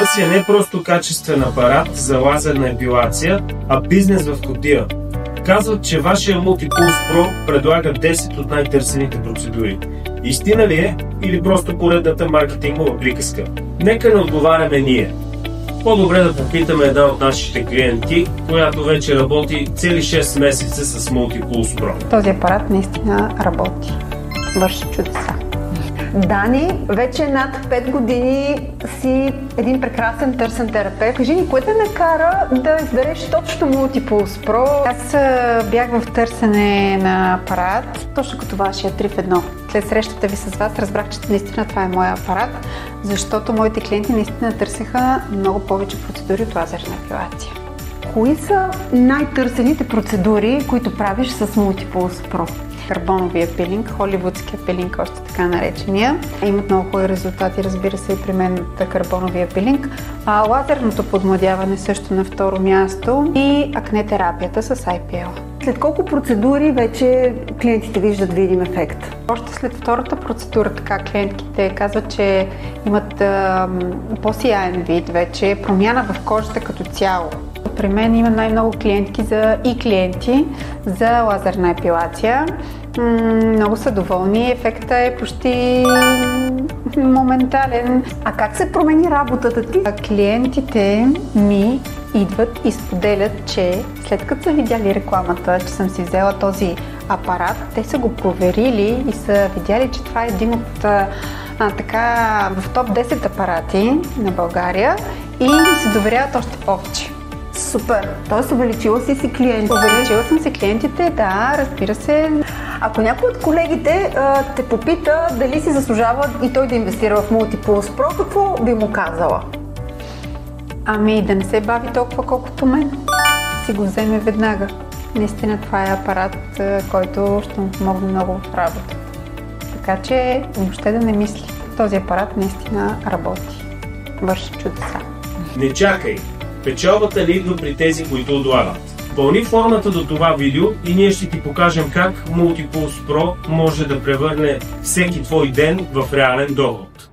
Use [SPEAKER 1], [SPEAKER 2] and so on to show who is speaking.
[SPEAKER 1] Търся не просто качествен апарат за лазерна епилация, а бизнес в кутия. Казват, че вашия Multipulse Pro предлага 10 от най-търсените процедури. Истина ли е или просто поредната маркетингова приказка? Нека не отговаряме ние. По-добре да попитаме една от нашите клиенти, която вече работи цели 6 месеца с Multipulse Pro.
[SPEAKER 2] Този апарат наистина работи. Върши чудеса.
[SPEAKER 3] Дани, вече над 5 години си един прекрасен търсен терапевт. Кажи ни, кое те накара да избереш точно Multipulse Pro?
[SPEAKER 2] Аз бях в търсене на апарат, точно като вашия 3 в 1. След срещата ви с вас разбрах, че наистина това е моя апарат, защото моите клиенти наистина търсеха много повече процедури от лазерна епилация.
[SPEAKER 3] Кои са най-търсените процедури, които правиш с Multipulse Pro?
[SPEAKER 2] Карбоновия пилинг, холивудския пилинг, още така наречения. Имат много хубави резултати, разбира се, и при мен карбоновия пилинг. Лазерното подмладяване също на второ място и акнетерапията с IPL.
[SPEAKER 3] След колко процедури вече клиентите виждат видим ефект?
[SPEAKER 2] Още след втората процедура, така клиентките казват, че имат по-сияен вид вече, промяна в кожата като цяло. При мен има най-много клиентки и клиенти за лазерна епилация. Много са доволни, ефектът е почти моментален.
[SPEAKER 3] А как се промени работата ти?
[SPEAKER 2] Клиентите ми идват и споделят, че след като са видяли рекламата, че съм си взела този апарат, те са го проверили и са видяли, че това е един от в топ 10 апарати на България и ми се доверяват още повече.
[SPEAKER 3] Супер! Тоест увеличила си клиентите.
[SPEAKER 2] Увеличила съм си клиентите, да, разбира се.
[SPEAKER 3] Ако някой от колегите те попита дали си заслужава и той да инвестира в Multipulse Pro, какво би му казала?
[SPEAKER 2] Ами да не се бави толкова колкото мен. Си го вземе веднага. Наистина това е апарат, който ще му помогне много в работа. Така че въобще да не мисли. Този апарат наистина работи. Върши чудеса.
[SPEAKER 1] Не чакай! Печалбата ли идва при тези, които отлагат? Пълни формата до това видео и ние ще ти покажем как Multipulse Pro може да превърне всеки твой ден в реален доход.